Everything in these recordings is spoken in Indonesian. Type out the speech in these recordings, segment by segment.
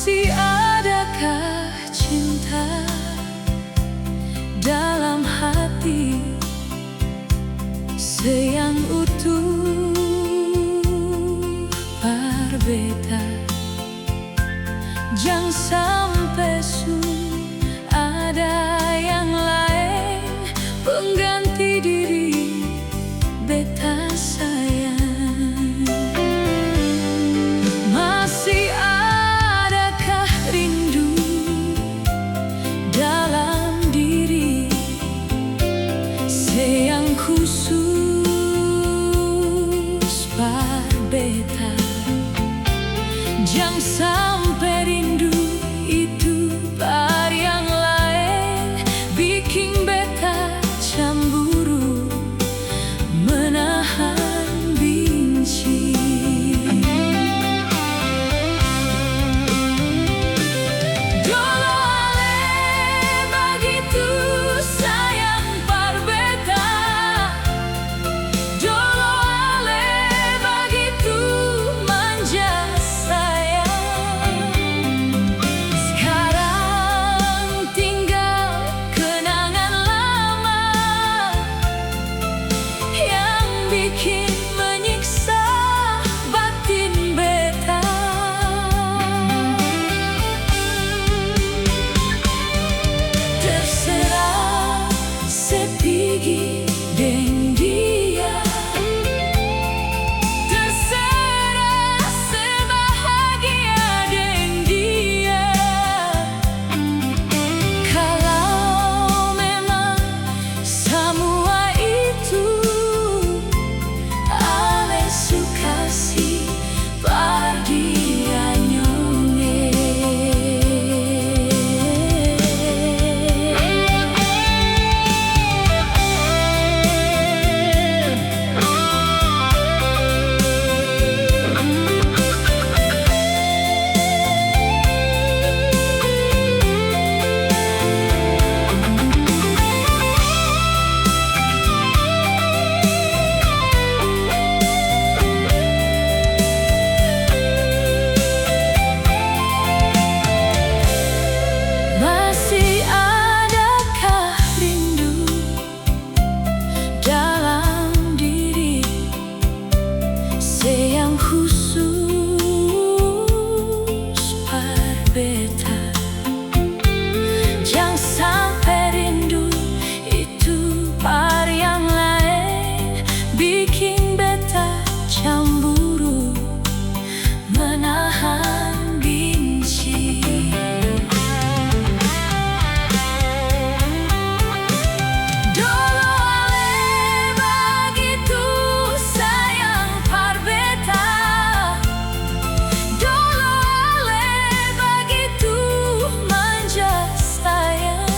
Masih adakah cinta dalam hati yang utuh berbeda? Jangan sampai ada yang lain pengganti diri beta sayang. Masih adakah rindu dalam diri yang khusus berbeda? Jangan sampai rindu itu pada yang lain bikin beta cemburu, menahan benci. Dulu ale begitu sayang par beta, dulu ale begitu manja sayang. Sekarang tinggal kenangan lama yang bikin menyiksa batin beta. Terserah sepigi deng dia, terserah sebahagia deng dia. Kalau memang semua itu ale suka si par dia nyonge. Masih adakah rindu dalam diri yang khusus berbeda? Jangan sampai rindu itu pada yang lain bikin beta cemburu, menahan benci. Dulu ale begitu sayang par beta, dulu ale begitu manja sayang.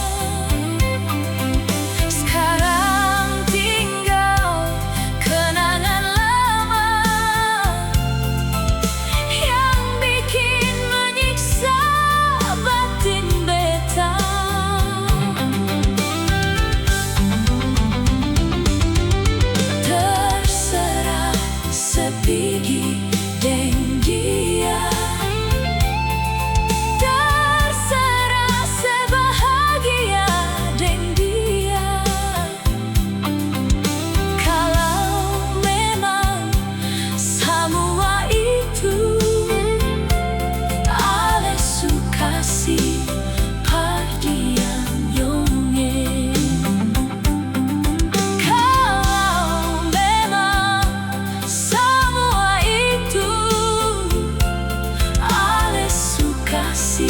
Sekarang tinggal kenangan lama yang bikin menyiksa batin beta. Terserah sepigi deng dia, terserah sebahagia deng dia. Kalau memang semua itu ale suka si par dia nyonge. Kalau memang semua itu ale suka si